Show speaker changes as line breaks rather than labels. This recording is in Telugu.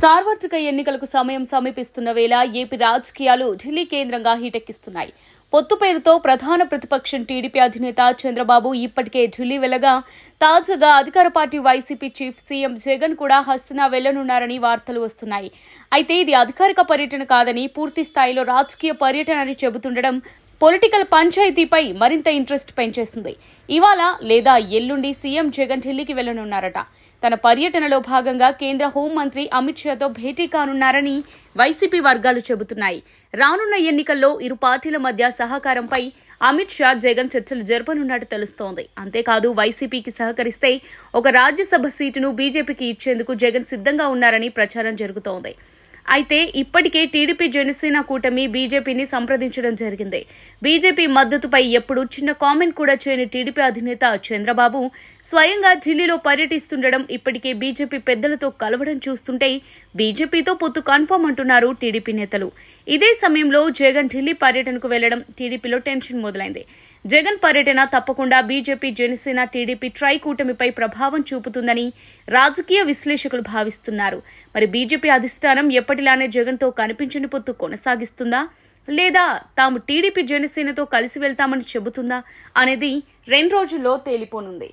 సార్వత్రిక ఎన్నికలకు సమయం సమీపిస్తున్న వేళ ఏపీ రాజకీయాలు ఢిల్లీ కేంద్రంగా హీటెక్కిస్తున్నాయి. పొత్తు పేరుతో ప్రధాన ప్రతిపక్షం టీడీపీ అధినేత చంద్రబాబు ఇప్పటికే ఢిల్లీ వెళ్లగా తాజాగా అధికార party YCP chief CM Jagan కూడా హస్తినా వెళ్లనున్నారని వార్తలు వస్తున్నాయి. అయితే ఇది అధికారిక పర్యటన కాదని పూర్తి స్థాయిలో రాజకీయ పర్యటన అని చెబుతుండడం పొలిటికల్ పంచాయతీపై మరింత ఇంట్రెస్ట్ పెంచేస్తుంది. ఇవాళ లేదా ఎల్లుండి సీఎం జగన్ ఢిల్లీకి వెళ్లనున్నారట. తన పర్యటనలో భాగంగా కేంద్ర హోంమంత్రి అమిత్ షాతో భేటీ కానున్నారని వైసీపీ వర్గాలు చెబుతున్నాయి. రానున్న ఎన్నికల్లో ఇరు పార్టీల మధ్య సహకారంపై అమిత్ షా జగన్ చర్చలు జరపనున్నట్టు తెలుస్తోంది. అంతేకాదు వైసీపీకి సహకరిస్తే ఒక రాజ్యసభ సీటును బీజేపీకి ఇచ్చేందుకు జగన్ సిద్ధంగా ఉన్నారని ప్రచారం జరుగుతోంది. అయితే ఇప్పటికే టీడీపీ జనసేన కూటమి బీజేపీని సంప్రదించడం జరిగింది. బీజేపీ మద్దతుపై ఎప్పుడు చిన్న కామెంట్ కూడా చేయని టీడీపీ అధినేత చంద్రబాబు స్వయంగా ఢిల్లీలో పర్యటిస్తుండడం, ఇప్పటికే బీజేపీ పెద్దలతో కలవడం చూస్తుంటే బీజేపీతో పొత్తు కన్ఫర్మ్ అంటున్నారు టీడీపీ నేతలు. ఇదే సమయంలో జగన్ ఢిల్లీ పర్యటనకు వెళ్లడం టీడీపీలో టెన్షన్ మొదలైంది. జగన్ పర్యటన తప్పకుండా బీజేపీ జనసేన టీడీపీ ట్రై కూటమిపై ప్రభావం చూపుతుందని రాజకీయ విశ్లేషకులు భావిస్తున్నారు. మరి బీజేపీ అధిష్టానం ఎప్పటిలానే జగన్తో కనిపించని పొత్తు కొనసాగిస్తుందా, లేదా తాము టీడీపీ జనసేనతో కలిసి వెళ్తామని చెబుతుందా అనేది 2 రోజుల్లో తేలిపోనుంది.